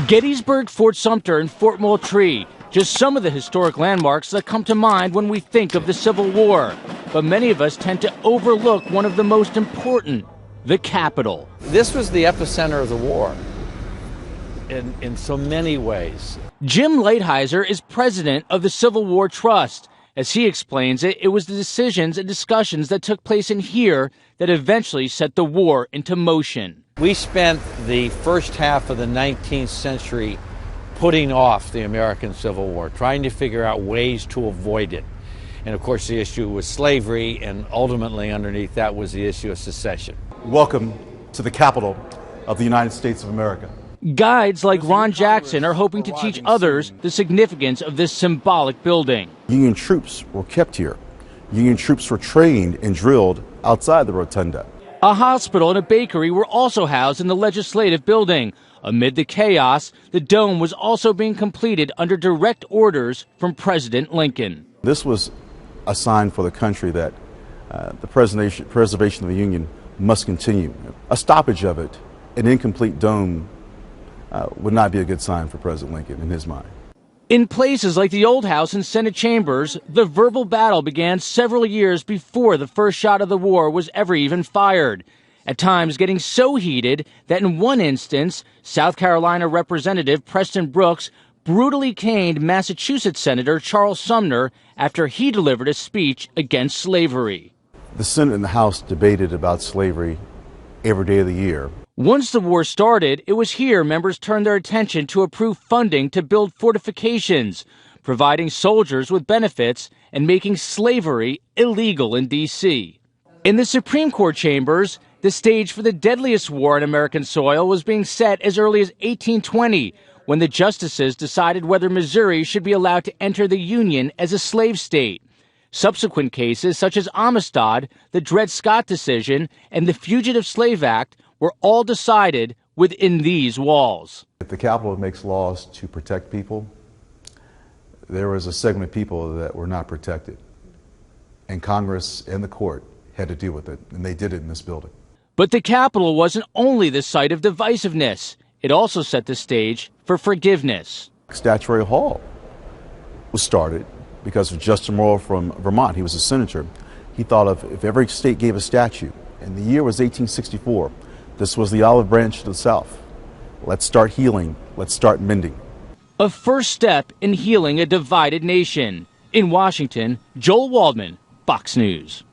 Gettysburg, Fort Sumter, and Fort Moultrie, just some of the historic landmarks that come to mind when we think of the Civil War. But many of us tend to overlook one of the most important, the Capitol. This was the epicenter of the war in so many ways. Jim Lighthizer is president of the Civil War Trust. As he explains it, it was the decisions and discussions that took place in here that eventually set the war into motion. We spent the first half of the 19th century putting off the American Civil War, trying to figure out ways to avoid it. And of course the issue was slavery, and ultimately underneath that was the issue of secession. Welcome to the Capitol of the United States of America. Guides like Ron Jackson are hoping to teach others the significance of this symbolic building. Union troops were kept here. Union troops were trained and drilled outside the rotunda. A hospital and a bakery were also housed in the legislative building. Amid the chaos, the dome was also being completed under direct orders from President Lincoln. This was a sign for the country that the preservation of the Union must continue. A stoppage of it, an incomplete dome, would not be a good sign for President Lincoln in his mind. In places like the Old House and Senate chambers, the verbal battle began several years before the first shot of the war was ever even fired. At times getting so heated that in one instance, South Carolina Representative Preston Brooks brutally caned Massachusetts Senator Charles Sumner after he delivered a speech against slavery. The Senate and the House debated about slavery every day of the year. Once the war started, it was here members turned their attention to approve funding to build fortifications, providing soldiers with benefits, and making slavery illegal in D.C. In the Supreme Court chambers, the stage for the deadliest war on American soil was being set as early as 1820, when the justices decided whether Missouri should be allowed to enter the Union as a slave state. Subsequent cases such as Amistad, the Dred Scott decision, and the Fugitive Slave Act were all decided within these walls. If the Capitol makes laws to protect people, there was a segment of people that were not protected. And Congress and the court had to deal with it, and they did it in this building. But the Capitol wasn't only the site of divisiveness. It also set the stage for forgiveness. Statuary Hall was started because of Justin Morrill from Vermont. He was a senator. He thought of if every state gave a statue, and the year was 1864, this was the olive branch to the South. Let's start healing. Let's start mending. A first step in healing a divided nation. In Washington, Joel Waldman, Fox News.